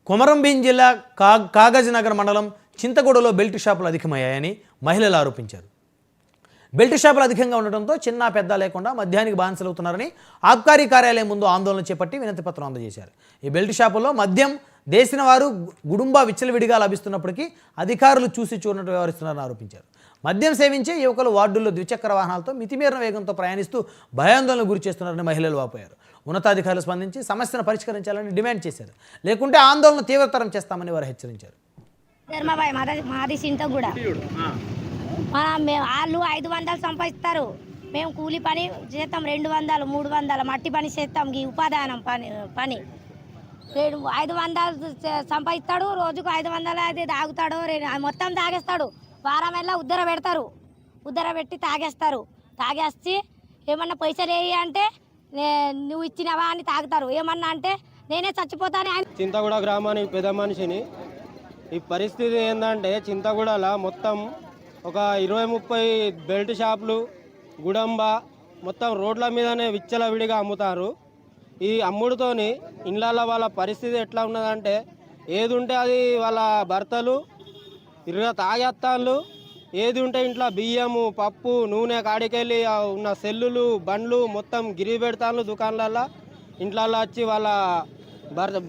కొమరంభీం జిల్లా కాగజ్నగర్ మండలం చింతగూడలో బెల్ట్ షాపులు అధికమయ్యాయని మహిళలు ఆరోపించారు. బెల్ట్ షాపులు అధికంగా ఉండటంతో చిన్న పెద్ద లేకుండా మద్యానికి బానిసలవుతున్నారని ఆబ్కారీ కార్యాలయం ముందు ఆందోళన చేపట్టి వినతి పత్రం అందజేశారు. ఈ బెల్ట్ షాపుల్లో మద్యం దేశిన వారు గుడుంబా విచ్చలవిడిగా లభిస్తున్నప్పటికీ అధికారులు చూసి చూడనట్టు వ్యవహరిస్తున్నారని ఆరోపించారు. మద్యం సేవించే యువకులు వార్డుల్లో ద్విచక్ర వాహనాలతో మితిమీరిన వేగంతో ప్రయాణిస్తూ భయాందోళనకు గురి చేస్తున్నారని మహిళలు వాపోయారు. ఉన్నతాధికారులు స్పందించి సమస్యను పరిష్కరించాలని డిమాండ్ చేశారు. లేకుంటే ఆందోళన తీవ్రతరం చేస్తామని వారు హెచ్చరించారు. మాది చింతగూడ. వాళ్ళు 500 సంపాదిస్తారు, మేము కూలి పని చేస్తాం 200 300 మట్టి పని చేస్తాం. ఈ ఉపాదానం పని 500 సంపాదిస్తాడు, రోజుకు 500 అయితే తాగుతాడు, మొత్తం తాగేస్తాడు. వారం వెళ్ళా ఉద్దర పెడతారు, ఉద్దర పెట్టి తాగేస్తారు. తాగేసి ఏమన్నా పైసలు వేయి అంటే నువ్వు ఇచ్చినవా అని తాగుతారు. ఏమన్నా అంటే నేనే చచ్చిపోతాను. చింతగూడ గ్రామానికి పెద్ద మనిషిని. ఈ పరిస్థితి ఏంటంటే చింతగూడలో మొత్తం ఒక 20-30 బెల్ట్ షాపులు గుడంబ మొత్తం రోడ్ల మీదనే విచ్చలవిడిగా అమ్ముతారు. ఈ అమ్ముడుతోని ఇళ్ళల్లో వాళ్ళ పరిస్థితి ఎట్లా ఉన్నదంటే ఏది ఉంటే అది వాళ్ళ భర్తలు తాగేస్తాళ్ళు. ఏది ఉంటే ఇంట్లో బియ్యము పప్పు నూనె కాడికెళ్ళి ఉన్న సెల్లులు బండ్లు మొత్తం గిరి పెడతాను దుకాణాలల్లో. ఇంట్లో వచ్చి వాళ్ళ భర్త